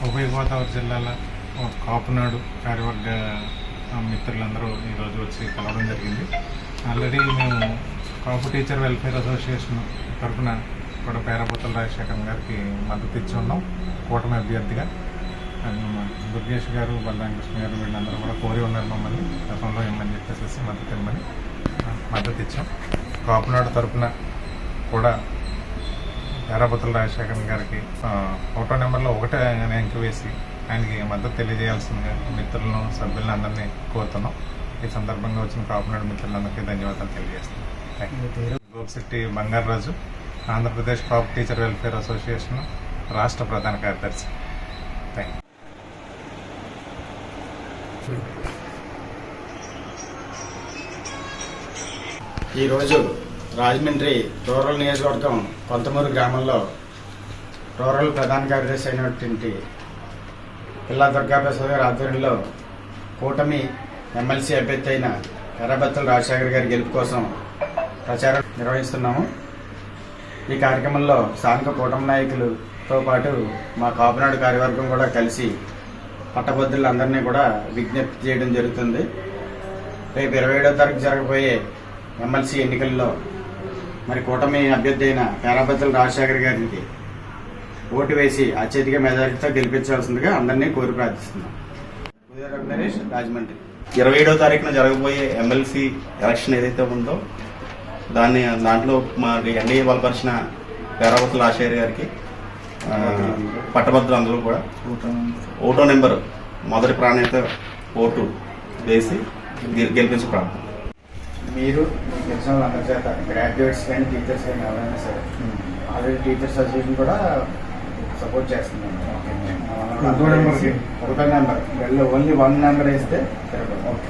ఉభయ గోదావరి జిల్లాల కాపునాడు కార్యవర్గ మిత్రులందరూ ఈరోజు వచ్చి కలవడం జరిగింది. ఆల్రెడీ మేము కాపు టీచర్ వెల్ఫేర్ అసోసియేషన్ తరఫున కూడా పేరాబోతుల రాజశేఖర్ గారికి మద్దతు ఇచ్చి ఉన్నాం కూటమి అభ్యర్థిగా. దుర్గేష్ గారు, బలరామకృష్ణ గారు వీళ్ళందరూ కూడా కోరి ఉన్నారు మమ్మల్ని గతంలో ఇమ్మని చెప్పేసి మద్దతు ఇచ్చాం. కాపునాడు తరఫున కూడా పేరాబోతుల రాజశేఖర్ గారికి ఫోటో నెంబర్లో 1 అంకె వేసి ఆయనకి మద్దతు తెలియజేయాల్సిందిగా మిత్రులను, సభ్యులను అందరినీ కోరుతున్నాం. ఈ సందర్భంగా వచ్చిన కాపునాడు మిత్రులందరికీ ధన్యవాదాలు తెలియజేస్తున్నాం. గోపిశెట్టి బంగారరాజు, ఆంధ్రప్రదేశ్ కాపు టీచర్ వెల్ఫేర్ అసోసియేషన్ రాష్ట్ర ప్రధాన కార్యదర్శి. Thank you. ఈరోజు రాజమండ్రి రూరల్ నియోజకవర్గం కొంతమూరు గ్రామంలో రూరల్ ప్రధాన కార్యదర్శి అయినటువంటి పిల్లా దుర్గాప్రసాద్ గారి ఆధ్వర్యంలో కూటమి ఎమ్మెల్సీ అభ్యర్థి అయిన పేరాబోతుల రాజశేఖర్ గారి గెలుపు కోసం ప్రచారం నిర్వహిస్తున్నాము. ఈ కార్యక్రమంలో స్థానిక కూటమి నాయకులతో పాటు మా కాపునాడు కార్యవర్గం కూడా కలిసి పట్టభద్రులందరినీ కూడా విజ్ఞప్తి చేయడం జరుగుతుంది. రేపు 27వ తారీఖు జరగబోయే ఎమ్మెల్సీ ఎన్నికల్లో మరి కూటమి అభ్యర్థి అయిన పేరాబోతుల రాజశేఖర్ గారికి ఓటు వేసి అత్యధిక మెజారిటీతో గెలిపించాల్సిందిగా అందరినీ కోరి ప్రార్థిస్తున్నాం. నరేష్, రాజమండ్రి. 27వ తారీఖున జరగబోయే ఎమ్మెల్సీ ఎలక్షన్ ఏదైతే ఉందో దాంట్లో మరి ఎన్డీఏ బలపరిచిన పేరాబోతుల రాజశేఖర్ గారికి పట్టభద్రులు అందరూ కూడా ఓటో నెంబర్ మొదటి ప్రాధాన్యత ఓటు వేసి గెలిపించే ప్రార్థన. మీరు తెలిసిన వాళ్ళందరి చేత గ్రాడ్యుయేట్స్ కానీ టీచర్స్ కానీ ఎవరైనా సరే ఆల్రెడీ టీచర్స్ అసోసియేషన్ కూడా సపోర్ట్ చేస్తున్నాం. ఒకటో నెంబర్ ఓన్లీ 1 నెంబర్ వేస్తే సరిపోతుంది.